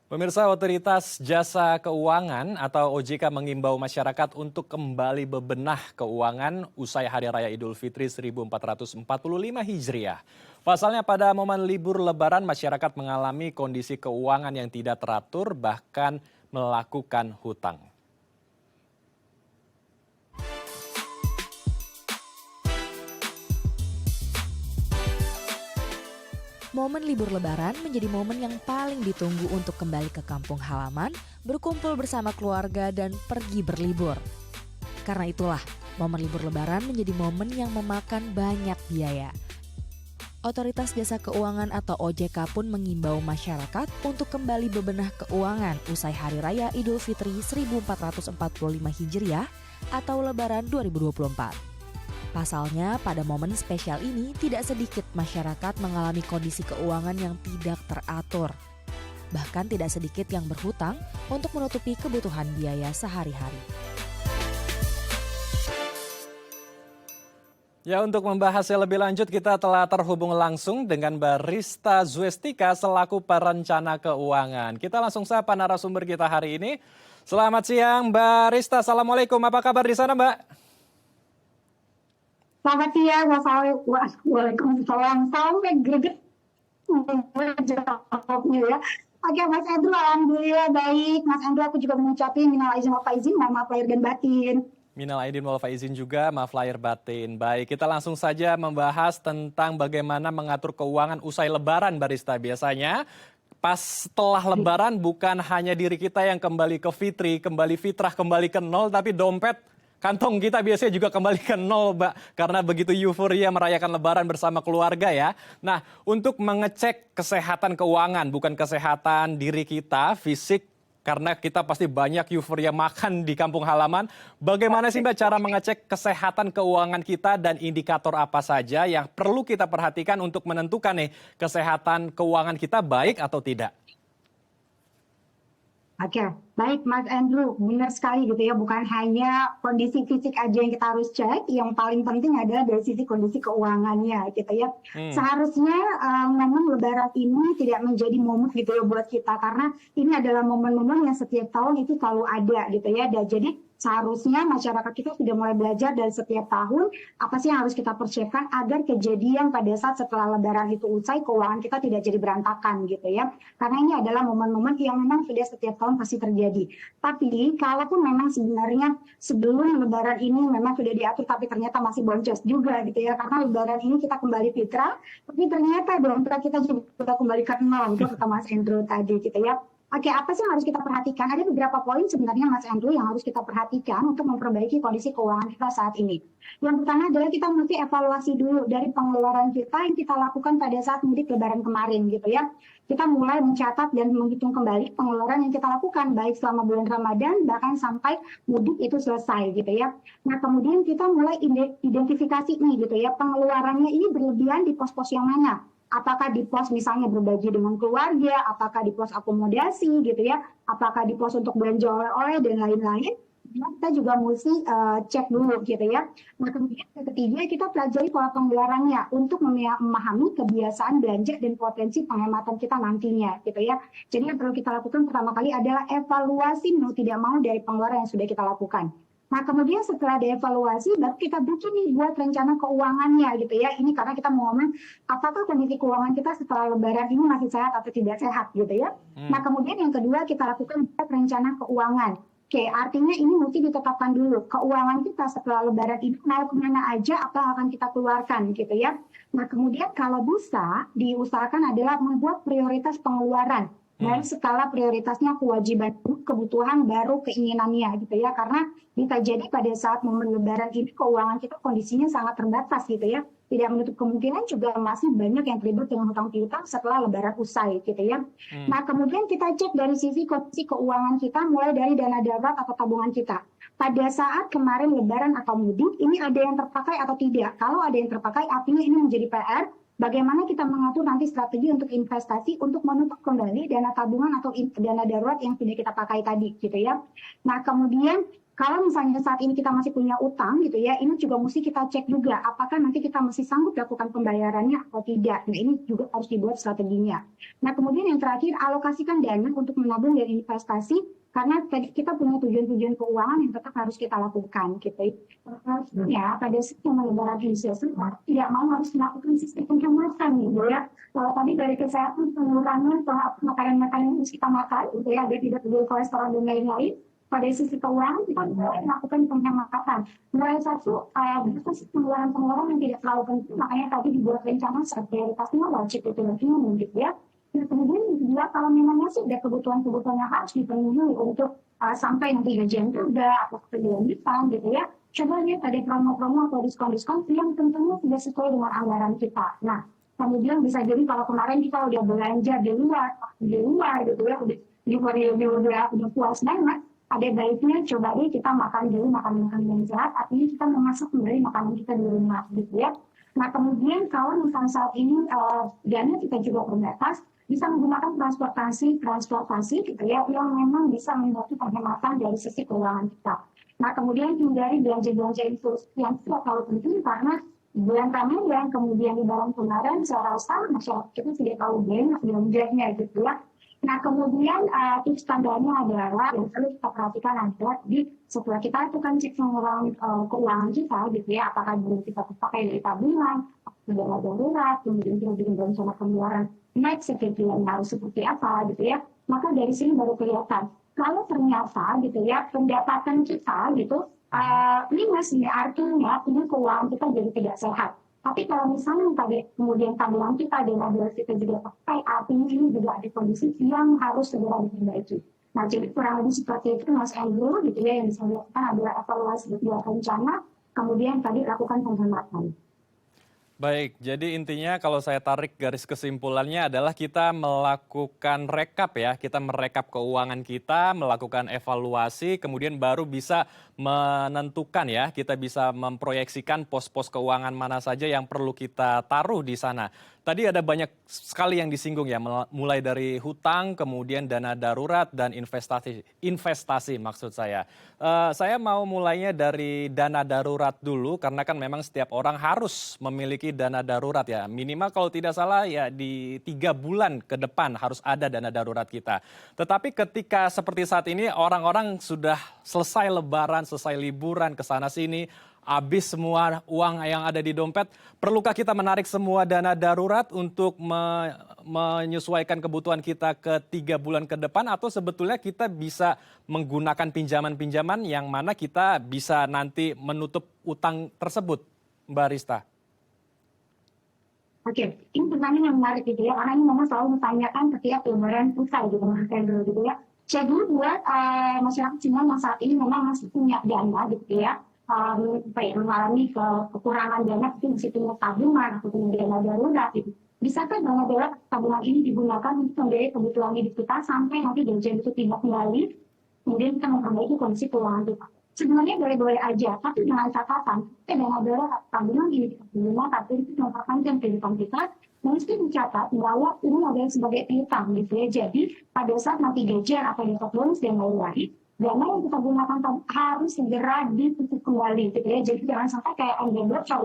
Pemirsa, Otoritas Jasa Keuangan atau OJK mengimbau masyarakat untuk kembali bebenah keuangan usai Hari Raya Idul Fitri 1445 Hijriah. Pasalnya pada momen libur Lebaran masyarakat mengalami kondisi keuangan yang tidak teratur bahkan melakukan hutang. Momen libur Lebaran menjadi momen yang paling ditunggu untuk kembali ke kampung halaman, berkumpul bersama keluarga, dan pergi berlibur. Karena itulah, momen libur Lebaran menjadi momen yang memakan banyak biaya. Otoritas Jasa Keuangan atau OJK pun mengimbau masyarakat untuk kembali bebenah keuangan usai Hari Raya Idul Fitri 1445 Hijriah atau Lebaran 2024. Pasalnya, pada momen spesial ini tidak sedikit masyarakat mengalami kondisi keuangan yang tidak teratur. Bahkan tidak sedikit yang berhutang untuk menutupi kebutuhan biaya sehari-hari. Ya, untuk membahasnya lebih lanjut kita telah terhubung langsung dengan Barista Zwestika selaku perencana keuangan. Kita langsung sapa narasumber kita hari ini. Selamat siang Barista, Assalamualaikum. Apa kabar di sana Mbak? Selamat siang, Waalaikumsalam. Sampai greget jawabnya ya. Oke, Mas Andrew, alhamdulillah baik. Mas Andrew, aku juga mengucapkan minal aizin wal faizin, mohon maaf lahir dan batin. Minal aidin wal faizin juga, maaf lahir batin. Baik, kita langsung saja membahas tentang bagaimana mengatur keuangan usai Lebaran, Barista. Biasanya pas setelah Lebaran bukan hanya diri kita yang kembali ke fitri, kembali fitrah, kembali ke nol, tapi dompet, kantong kita biasanya juga kembali ke nol, Mbak. Karena begitu euforia merayakan Lebaran bersama keluarga ya. Nah, untuk mengecek kesehatan keuangan, bukan kesehatan diri kita, fisik, karena kita pasti banyak euforia makan di kampung halaman. Bagaimana sih Mbak cara mengecek kesehatan keuangan kita dan indikator apa saja yang perlu kita perhatikan untuk menentukan nih kesehatan keuangan kita baik atau tidak? Oke, baik Mas Andrew, benar sekali gitu ya, bukan hanya kondisi fisik aja yang kita harus cek, yang paling penting adalah dari sisi kondisi keuangannya gitu ya. Seharusnya memang Lebaran ini tidak menjadi momen gitu ya buat kita, karena ini adalah momen-momen yang setiap tahun itu selalu ada gitu ya. Dan jadi seharusnya masyarakat kita sudah mulai belajar dari setiap tahun apa sih yang harus kita persiapkan agar kejadian pada saat setelah Lebaran itu usai keuangan kita tidak jadi berantakan gitu ya. Karena ini adalah momen-momen yang memang sudah setiap tahun pasti terjadi. Tapi kalaupun memang sebenarnya sebelum Lebaran ini memang sudah diatur tapi ternyata masih boncos juga gitu ya. Karena Lebaran ini kita kembali fitrah, tapi ternyata dompet kita juga kembali ke nol, itu kata Mas Andrew tadi gitu ya. Oke, apa sih yang harus kita perhatikan? Ada beberapa poin sebenarnya Mas Andrew yang harus kita perhatikan untuk memperbaiki kondisi keuangan kita saat ini. Yang pertama adalah kita mesti evaluasi dulu dari pengeluaran kita yang kita lakukan pada saat mudik Lebaran kemarin gitu ya. Kita mulai mencatat dan menghitung kembali pengeluaran yang kita lakukan baik selama bulan Ramadan bahkan sampai mudik itu selesai gitu ya. Nah, kemudian kita mulai identifikasi nih gitu ya, pengeluarannya ini berlebihan di pos-pos yang mana? Apakah di pos misalnya berbagi dengan keluarga, apakah di pos akomodasi gitu ya, apakah di pos untuk belanja oleh-oleh dan lain-lain. Kita juga mesti cek dulu gitu ya. Nah, kemudian yang ketiga kita pelajari pola pengeluarannya untuk memahami kebiasaan belanja dan potensi penghematan kita nantinya gitu ya. Jadi yang perlu kita lakukan pertama kali adalah evaluasi mau tidak mau dari pengeluaran yang sudah kita lakukan. Nah, kemudian setelah dievaluasi, baru kita bikin nih buat rencana keuangannya gitu ya. Ini karena kita mau ngomong apakah kondisi keuangan kita setelah Lebaran ini masih sehat atau tidak sehat gitu ya. Nah, kemudian yang kedua kita lakukan buat rencana keuangan. Oke, artinya ini mesti ditetapkan dulu. Keuangan kita setelah Lebaran ini mau kemana aja, apa akan kita keluarkan gitu ya. Nah, kemudian kalau bisa diusahakan adalah membuat prioritas pengeluaran. Dari skala prioritasnya kewajiban, kebutuhan baru keinginannya gitu ya. Karena bisa jadi pada saat momen Lebaran ini keuangan kita kondisinya sangat terbatas gitu ya. Tidak menutup kemungkinan juga masih banyak yang terlibat dengan hutang piutang setelah Lebaran usai gitu ya. Nah, kemudian kita cek dari sisi kondisi keuangan kita mulai dari dana darurat atau tabungan kita. Pada saat kemarin Lebaran atau mudik ini ada yang terpakai atau tidak. Kalau ada yang terpakai artinya ini menjadi PR. Bagaimana kita mengatur nanti strategi untuk investasi untuk menutup kembali dana tabungan atau dana darurat yang sudah kita pakai tadi gitu ya. Nah, kemudian kalau misalnya saat ini kita masih punya utang gitu ya, ini juga mesti kita cek juga apakah nanti kita masih sanggup lakukan pembayarannya atau tidak. Nah, ini juga harus dibuat strateginya. Nah, kemudian yang terakhir, alokasikan dana untuk menabung dan investasi karena tadi kita punya tujuan-tujuan keuangan yang tetap harus kita lakukan gitu. Ya, pada sistem lebaran ini tidak mau harus melakukan sistem penghematan gitu ya. Kalau tadi dari kesehatan pengurangan makanan-makanan yang harus kita makan gitu ya, agar tidak terjadi kolesterol dan lain-lain. Pada sisi keuangan kita mulai melakukan penghematan. Mulai satu batas pengeluaran-pengeluaran yang tidak terlalu penting, makanya tadi dibuat rencana prioritasnya wajib itu minimum gitu ya. Dan kemudian juga kalau memang masih ada kebutuhan-kebutuhan yang harus dipenuhi untuk sampai nanti gajian udah atau kemudian depan gitu ya. Coba lihat ada promo-promo atau diskon-diskon yang tentunya tidak sesuai dengan anggaran kita. Nah, kemudian bisa jadi kalau kemarin kita udah belanja di luar gitu ya, udah puas banget. Ada baiknya coba deh kita makan dulu makanan yang sehat, artinya kita memasak kembali makanan kita di rumah gitu ya. Nah kemudian kalau misalnya saat ini dana kita juga terbatas, bisa menggunakan transportasi gitu ya, yang memang bisa membantu penghematan dari sisi keuangan kita. Nah kemudian hindari belanja-belanja itu yang tidak terlalu penting karena bulan Ramadan kemudian di bulan kemarin saya rasa masyarakat kita tidak terlalu banyak belanjanya gitu ya. Nah kemudian tips tambahannya adalah yang perlu kita perhatikan adalah setelah kita itu kan cek mengulang keuangan kita gitu ya, apakah belum kita pakai dari tabungan, dana darurat, kemudian kita bikin rencana pengeluaran next seperti yang harus seperti apa gitu ya, maka dari sini baru kelihatan kalau ternyata gitu ya pendapatan kita gitu minus ini artinya ini keuangan kita jadi tidak sehat. Tapi kalau misalnya tadi kemudian tabungan kita dan adalah kita juga pakai, artinya ini juga ada kondisi yang harus segera diperbaiki. Nah, jadi kurang lebih seperti itu Mas Andrew gitu ya, yang bisa dilakukan adalah evaluasi dua rencana, kemudian tadi lakukan penghematan. Baik, jadi intinya kalau saya tarik garis kesimpulannya adalah kita melakukan rekap ya, kita merekap keuangan kita, melakukan evaluasi, kemudian baru bisa menentukan ya, kita bisa memproyeksikan pos-pos keuangan mana saja yang perlu kita taruh di sana. Tadi ada banyak sekali yang disinggung ya, mulai dari hutang, kemudian dana darurat dan investasi maksud saya. Saya mau mulainya dari dana darurat dulu karena kan memang setiap orang harus memiliki dana darurat ya. Minimal kalau tidak salah ya di 3 bulan ke depan harus ada dana darurat kita. Tetapi ketika seperti saat ini orang-orang sudah selesai lebaran, selesai liburan ke sana sini, habis semua uang yang ada di dompet, perlukah kita menarik semua dana darurat untuk menyesuaikan kebutuhan kita ke 3 bulan ke depan atau sebetulnya kita bisa menggunakan pinjaman-pinjaman yang mana kita bisa nanti menutup utang tersebut, Mbak Rista? Oke, ini pertanyaan yang menarik gitu ya, karena ini memang selalu ditanyakan ketika lebaran usai gitu Mas Andrew gitu ya. Jadi buat masyarakat Cina yang saat ini memang masih punya dana gitu ya, mengalami kekurangan dana, mungkin masih punya tabungan atau punya dana darurat gitu. Bisakah dana darurat tabungan ini digunakan untuk membiayai kebutuhan hidup kita sampai nanti gajian itu tidak kembali, kemudian kita memperbaiki kondisi keuangan kita. Sebenarnya boleh-boleh aja, tapi dengan catatan, dana darurat tabungan ini kita gunakan untuk memperpanjang kehidupan kita, mesti dicatat bahwa ini adalah sebagai piutang gitu ya. Jadi pada saat nanti gajian atau dapat bonus dan lain-lain, dana yang kita gunakan harus segera ditutup kembali gitu ya. Jadi jangan sampai kayak ada bocor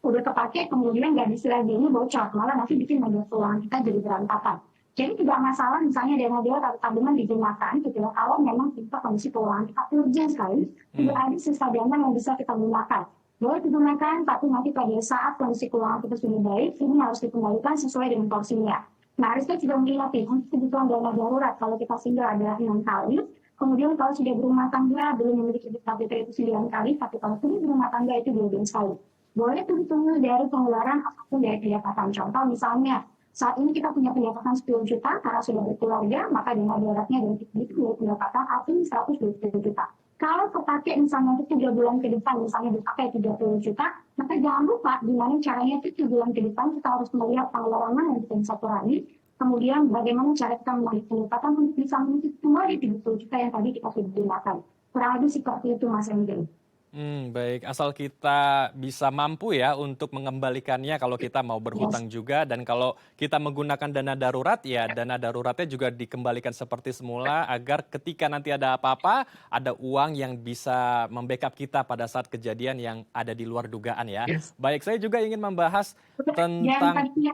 udah kepake kemudian nggak bisa lagi ini bocor, malah nanti bikin modal keuangan kita jadi berantakan. Jadi tidak masalah misalnya dana darurat atau tabungan digunakan gitu ya. Kalau memang kita kondisi keuangan kita urgent sekali, tidak ada sisa dana yang bisa kita gunakan. Boleh digunakan, tapi nanti pada saat kondisi keuangan kita sudah baik, ini harus dikembalikan sesuai dengan porsinya. Nah, Rizka juga mengingatkan untuk kebutuhan dana darurat kalau kita single adalah 6 kali. Kemudian kalau sudah berumah tangga belum memiliki KTP itu 9 kali, tapi kalau sudah berumah tangga itu 12 kali. Boleh terhitung dari pengeluaran apapun dari pendapatan. Contoh misalnya, saat ini kita punya pendapatan 10 juta karena sudah berkeluarga, maka dana daruratnya dan itu pendapatan artinya 120 juta. Kalau terpakai misalnya itu 3 bulan ke depan, misalnya dipakai 30 juta, maka jangan lupa gimana caranya itu 3 bulan ke depan kita harus melihat pengeluaran yang kita bisa kurangi. Kemudian bagaimana cara kita menarik pendapatan untuk bisa menutup kembali 30 juta yang tadi kita sudah gunakan. Kurang lebih seperti itu Mas Endel. Baik, asal kita bisa mampu ya untuk mengembalikannya kalau kita mau Yes. berhutang juga dan kalau kita menggunakan dana darurat ya dana daruratnya juga dikembalikan seperti semula agar ketika nanti ada apa-apa ada uang yang bisa membackup kita pada saat kejadian yang ada di luar dugaan ya. Yes. Baik, saya juga ingin membahas Dan tentang tadi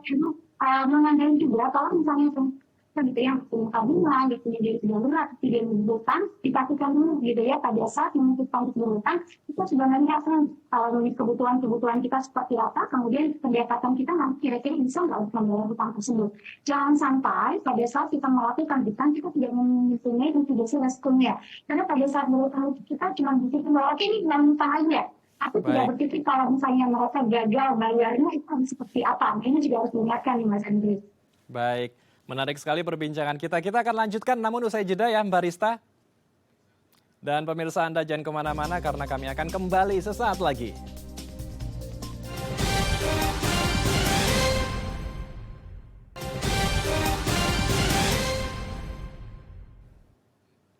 mengandalkan juga kalau misalnya gitu yang punya tabungan, dia punya dana darurat, tidak berhutang, dipastikan dulu gitu ya pada saat memutuskan untuk berhutang, itu sebenarnya akan kebutuhan-kebutuhan kita seperti apa, kemudian pendapatan kita nanti kira-kira bisa nggak untuk membayar hutang tersebut. Jangan sampai pada saat kita melakukan hutang kita tidak mempunyai mitigasi resikonya. Karena pada saat berhutang kita cuma berpikir bahwa oke ini nggak hutang aja. Aku tidak baik. berpikir kalau misalnya mereka gagal bayarnya itu harus seperti apa. Ini juga harus diingatkan nih Mas Andri. Baik, menarik sekali perbincangan kita. Kita akan lanjutkan namun usai jeda ya Mbak Rista. Dan pemirsa Anda jangan kemana-mana karena kami akan kembali sesaat lagi.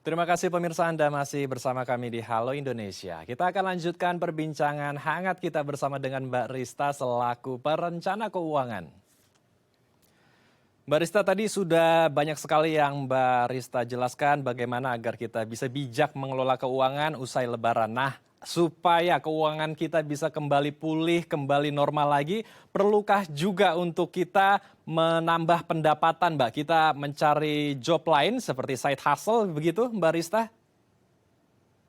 Terima kasih pemirsa Anda masih bersama kami di Halo Indonesia. Kita akan lanjutkan perbincangan hangat kita bersama dengan Mbak Rista selaku perencana keuangan. Mbak Rista tadi sudah banyak sekali yang Mbak Rista jelaskan bagaimana agar kita bisa bijak mengelola keuangan usai lebaran. Nah, supaya keuangan kita bisa kembali pulih, kembali normal lagi, perlukah juga untuk kita menambah pendapatan, Mbak? Kita mencari job lain seperti side hustle begitu, Mbak Rista?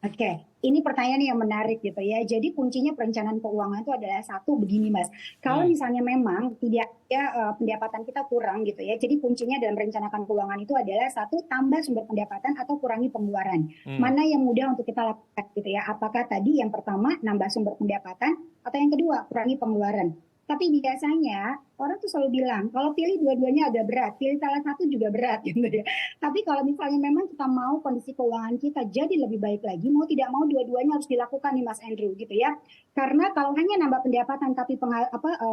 Oke, ini pertanyaan yang menarik gitu ya. Jadi kuncinya perencanaan keuangan itu adalah satu begini Mas. Kalau Hmm, misalnya memang tidak ya pendapatan kita kurang gitu ya. Jadi kuncinya dalam merencanakan keuangan itu adalah satu tambah sumber pendapatan atau kurangi pengeluaran. hmm. Mana yang mudah untuk kita lakukan gitu ya. Apakah tadi yang pertama nambah sumber pendapatan atau yang kedua kurangi pengeluaran. Tapi biasanya orang tuh selalu bilang kalau pilih dua-duanya agak berat, pilih salah satu juga berat gitu ya. Tapi kalau misalnya memang kita mau kondisi keuangan kita jadi lebih baik lagi, mau tidak mau dua-duanya harus dilakukan nih Mas Andrew gitu ya. Karena kalau hanya nambah pendapatan tapi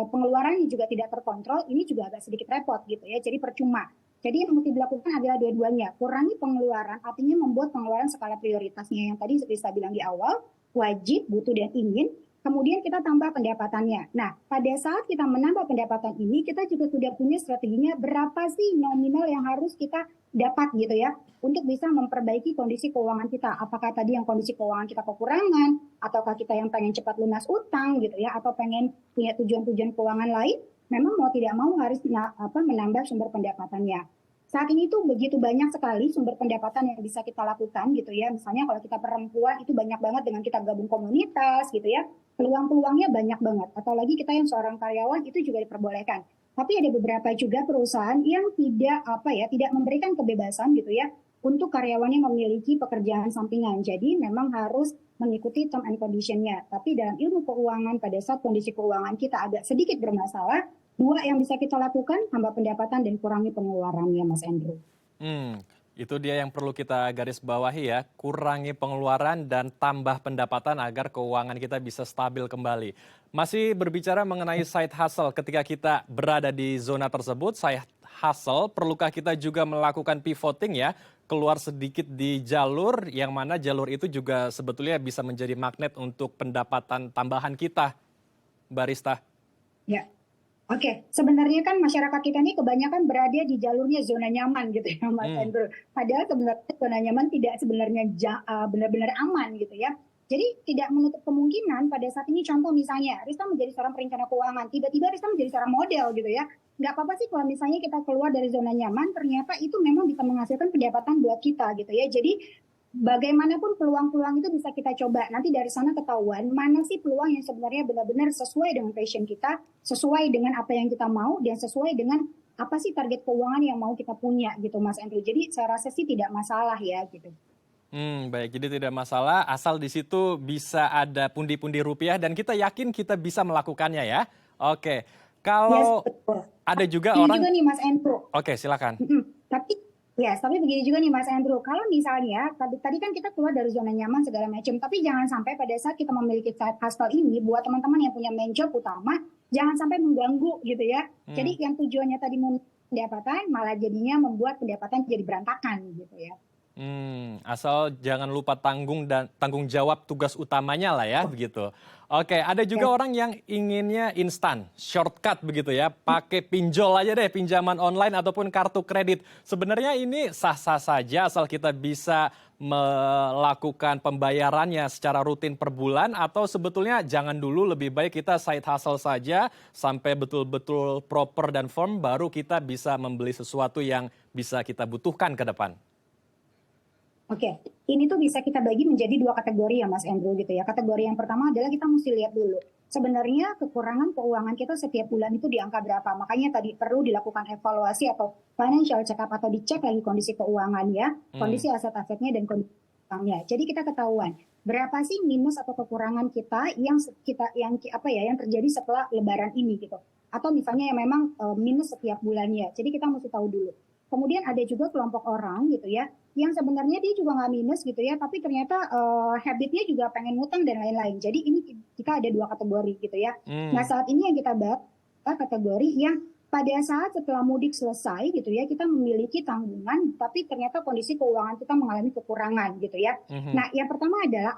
pengeluarannya juga tidak terkontrol, ini juga agak sedikit repot gitu ya. Jadi percuma. Jadi yang mesti dilakukan adalah dua-duanya. Kurangi pengeluaran, artinya membuat pengeluaran skala prioritasnya yang tadi seperti saya bilang di awal, wajib, butuh, dan ingin. Kemudian kita tambah pendapatannya. Nah, pada saat kita menambah pendapatan ini, kita juga sudah punya strateginya berapa sih nominal yang harus kita dapat gitu ya, untuk bisa memperbaiki kondisi keuangan kita. Apakah tadi yang kondisi keuangan kita kekurangan, ataukah kita yang pengen cepat lunas utang gitu ya, atau pengen punya tujuan-tujuan keuangan lain, memang mau tidak mau harus menambah sumber pendapatannya. Saat ini tuh begitu banyak sekali sumber pendapatan yang bisa kita lakukan gitu ya. Misalnya kalau kita perempuan itu banyak banget dengan kita gabung komunitas gitu ya. Peluang-peluangnya banyak banget. Atau lagi kita yang seorang karyawan itu juga diperbolehkan. Tapi ada beberapa juga perusahaan yang tidak memberikan kebebasan gitu ya untuk karyawannya memiliki pekerjaan sampingan. Jadi memang harus mengikuti term and condition-nya. Tapi dalam ilmu keuangan pada saat kondisi keuangan kita agak sedikit bermasalah, dua yang bisa kita lakukan, tambah pendapatan dan kurangi pengeluarannya, Mas Andrew. Itu dia yang perlu kita garis bawahi ya, kurangi pengeluaran dan tambah pendapatan agar keuangan kita bisa stabil kembali. Masih berbicara mengenai side hustle, ketika kita berada di zona tersebut, side hustle, perlukah kita juga melakukan pivoting ya, keluar sedikit di jalur, yang mana jalur itu juga sebetulnya bisa menjadi magnet untuk pendapatan tambahan kita, Barista? Ya. Oke, sebenarnya kan masyarakat kita ini kebanyakan berada di jalurnya zona nyaman gitu ya Mas Andrew. Padahal sebenarnya zona nyaman tidak sebenarnya benar-benar aman gitu ya. Jadi tidak menutup kemungkinan pada saat ini contoh misalnya Rista menjadi seorang perencana keuangan, tiba-tiba Rista menjadi seorang model gitu ya. Nggak apa-apa sih kalau misalnya kita keluar dari zona nyaman, ternyata itu memang bisa menghasilkan pendapatan buat kita gitu ya. Jadi bagaimanapun peluang-peluang itu bisa kita coba. Nanti dari sana ketahuan mana sih peluang yang sebenarnya benar-benar sesuai dengan passion kita, sesuai dengan apa yang kita mau, dan sesuai dengan apa sih target keuangan yang mau kita punya gitu Mas Andrew. Jadi saya rasa sih tidak masalah ya gitu. Baik, jadi tidak masalah asal di situ bisa ada pundi-pundi rupiah dan kita yakin kita bisa melakukannya ya. Oke, Yes, kalau betul. ada juga Ini orang, juga nih Mas Andrew. oke silakan. Tapi begini juga nih Mas Andrew, kalau misalnya tadi kan kita keluar dari zona nyaman segala macam, tapi jangan sampai pada saat kita memiliki side hustle ini, buat teman-teman yang punya main job utama, jangan sampai mengganggu gitu ya. Jadi yang tujuannya tadi pendapatan, malah jadinya membuat pendapatan jadi berantakan gitu ya. Asal jangan lupa tanggung jawab tugas utamanya lah ya, begitu. Oke, ada juga orang yang inginnya instan, shortcut begitu ya, pakai pinjol aja deh, pinjaman online ataupun kartu kredit. Sebenarnya ini sah-sah saja asal kita bisa melakukan pembayarannya secara rutin per bulan, atau sebetulnya jangan dulu, lebih baik kita side hustle saja sampai betul-betul proper dan firm, baru kita bisa membeli sesuatu yang bisa kita butuhkan ke depan. Oke, ini tuh bisa kita bagi menjadi dua kategori ya Mas Andrew gitu ya. Kategori yang pertama adalah kita mesti lihat dulu. Sebenarnya kekurangan keuangan kita setiap bulan itu di angka berapa. Makanya tadi perlu dilakukan evaluasi atau financial check up atau dicek lagi kondisi keuangan ya, kondisi aset-asetnya dan kondisi utangnya. Jadi kita ketahuan berapa sih minus atau kekurangan kita yang terjadi setelah lebaran ini gitu. Atau misalnya yang memang minus setiap bulannya. Jadi kita mesti tahu dulu. Kemudian ada juga kelompok orang gitu ya, yang sebenarnya dia juga nggak minus gitu ya, tapi ternyata habitnya juga pengen ngutang dan lain-lain. Jadi ini kita ada dua kategori gitu ya. Nah saat ini yang kita bahas kategori yang pada saat setelah mudik selesai gitu ya, kita memiliki tanggungan, tapi ternyata kondisi keuangan kita mengalami kekurangan gitu ya. Nah yang pertama adalah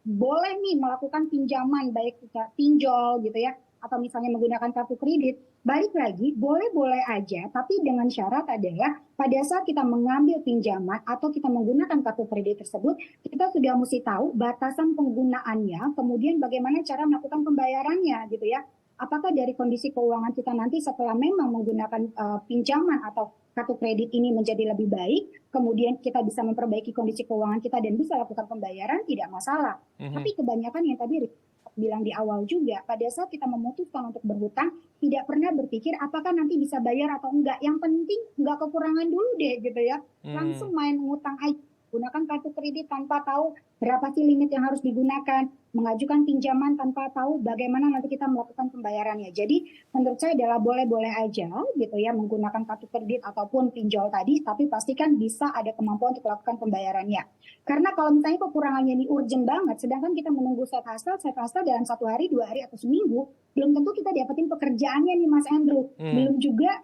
boleh nih melakukan pinjaman, baik kita pinjol gitu ya, atau misalnya menggunakan kartu kredit. Balik lagi, boleh-boleh aja, tapi dengan syarat adalah pada saat kita mengambil pinjaman atau kita menggunakan kartu kredit tersebut, kita sudah mesti tahu batasan penggunaannya, kemudian bagaimana cara melakukan pembayarannya gitu ya. Apakah dari kondisi keuangan kita nanti setelah memang menggunakan pinjaman atau kartu kredit ini menjadi lebih baik, kemudian kita bisa memperbaiki kondisi keuangan kita dan bisa lakukan pembayaran, tidak masalah. Tapi kebanyakan yang tadi bilang di awal juga, pada saat kita memutuskan untuk berhutang, tidak pernah berpikir apakah nanti bisa bayar atau enggak. Yang penting enggak kekurangan dulu deh gitu ya. Langsung main ngutang aja, gunakan kartu kredit tanpa tahu berapa sih limit yang harus digunakan, mengajukan pinjaman tanpa tahu bagaimana nanti kita melakukan pembayarannya. Jadi menurut saya adalah boleh-boleh aja gitu ya menggunakan kartu kredit ataupun pinjol tadi, tapi pastikan bisa ada kemampuan untuk melakukan pembayarannya. Karena kalau misalnya kekurangannya ini urgent banget, sedangkan kita menunggu side hustle dalam 1 hari, 2 hari atau seminggu, belum tentu kita dapetin pekerjaannya nih Mas Andrew. Belum tentu juga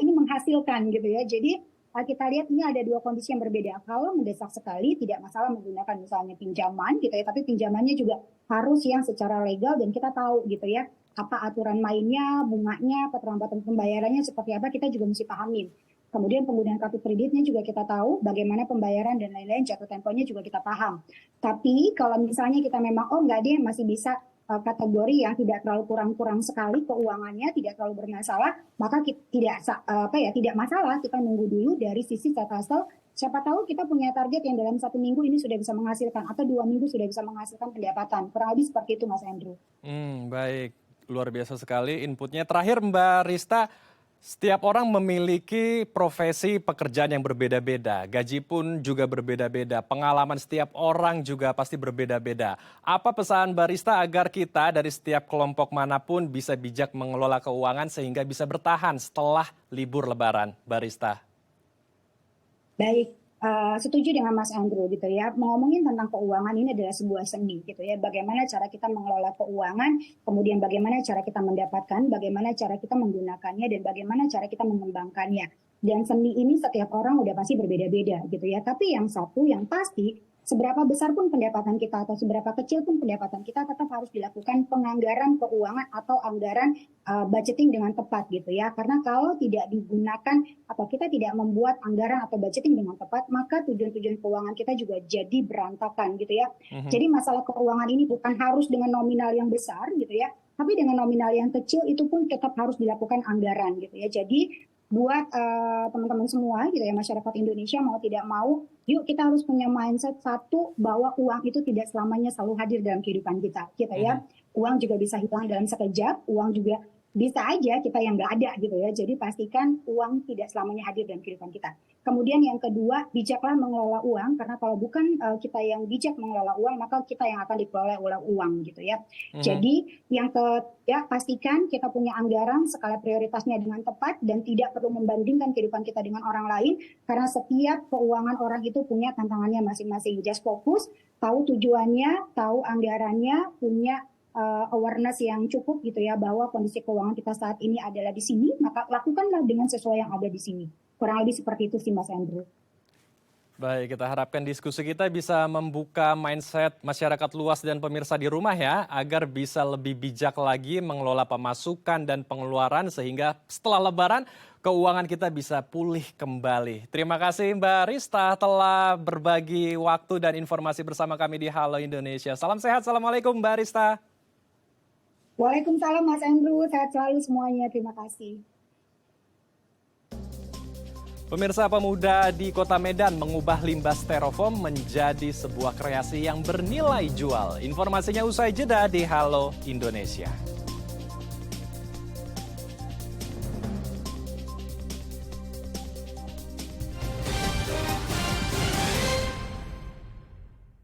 ini menghasilkan gitu ya. Jadi kita lihat ini ada dua kondisi yang berbeda. Kalau mendesak sekali tidak masalah menggunakan misalnya pinjaman gitu ya, tapi pinjamannya juga harus yang secara legal dan kita tahu gitu ya apa aturan mainnya, bunganya, keterlambatan pembayarannya seperti apa, kita juga mesti pahamin. Kemudian penggunaan kartu kreditnya juga kita tahu bagaimana pembayaran dan lain-lain, jatuh temponya juga kita paham. Tapi kalau misalnya kita memang enggak deh masih bisa kategori yang tidak terlalu kurang sekali keuangannya, tidak terlalu bermasalah, maka tidak masalah kita nunggu dulu dari sisi side hustle. Siapa tahu kita punya target yang dalam 1 minggu ini sudah bisa menghasilkan atau 2 minggu sudah bisa menghasilkan pendapatan. Kurang lebih seperti itu Mas Andrew. Baik, luar biasa sekali inputnya. Terakhir Mbak Rista, setiap orang memiliki profesi pekerjaan yang berbeda-beda, gaji pun juga berbeda-beda, pengalaman setiap orang juga pasti berbeda-beda. Apa pesan Barista agar kita dari setiap kelompok manapun bisa bijak mengelola keuangan sehingga bisa bertahan setelah libur Lebaran, Barista? Baik, setuju dengan Mas Andrew gitu ya. Ngomongin tentang keuangan ini adalah sebuah seni gitu ya. Bagaimana cara kita mengelola keuangan, kemudian bagaimana cara kita mendapatkan, bagaimana cara kita menggunakannya, dan bagaimana cara kita mengembangkannya. Dan seni ini setiap orang udah pasti berbeda-beda gitu ya. Tapi yang satu yang pasti, seberapa besar pun pendapatan kita atau seberapa kecil pun pendapatan kita, tetap harus dilakukan penganggaran keuangan atau anggaran budgeting dengan tepat gitu ya. Karena kalau tidak digunakan atau kita tidak membuat anggaran atau budgeting dengan tepat, maka tujuan-tujuan keuangan kita juga jadi berantakan gitu ya. Jadi masalah keuangan ini bukan harus dengan nominal yang besar gitu ya, tapi dengan nominal yang kecil itu pun tetap harus dilakukan anggaran gitu ya. Jadi buat teman-teman semua gitu ya, masyarakat Indonesia mau tidak mau, yuk kita harus punya mindset satu bahwa uang itu tidak selamanya selalu hadir dalam kehidupan kita ya. Uang juga bisa hilang dalam sekejap, uang juga bisa aja kita yang nggak ada gitu ya. Jadi pastikan uang tidak selamanya hadir dalam kehidupan kita. Kemudian yang kedua, bijaklah mengelola uang, karena kalau bukan kita yang bijak mengelola uang, maka kita yang akan dikelola oleh uang gitu ya. Jadi yang ketiga, pastikan kita punya anggaran, skala prioritasnya dengan tepat dan tidak perlu membandingkan kehidupan kita dengan orang lain, karena setiap keuangan orang itu punya tantangannya masing-masing. Just fokus, tahu tujuannya, tahu anggarannya, punya awareness yang cukup gitu ya, bahwa kondisi keuangan kita saat ini adalah di sini, maka lakukanlah dengan sesuai yang ada di sini. Kurang lebih seperti itu sih Mas Andrew. Baik, kita harapkan diskusi kita bisa membuka mindset masyarakat luas dan pemirsa di rumah ya, agar bisa lebih bijak lagi mengelola pemasukan dan pengeluaran sehingga setelah Lebaran keuangan kita bisa pulih kembali. Terima kasih Mbak Rista telah berbagi waktu dan informasi bersama kami di Halo Indonesia. Salam sehat, Assalamualaikum Mbak Rista. Waalaikumsalam Mas Andrew, sehat selalu semuanya, terima kasih. Pemirsa, pemuda di Kota Medan mengubah limbah styrofoam menjadi sebuah kreasi yang bernilai jual. Informasinya usai jeda di Halo Indonesia.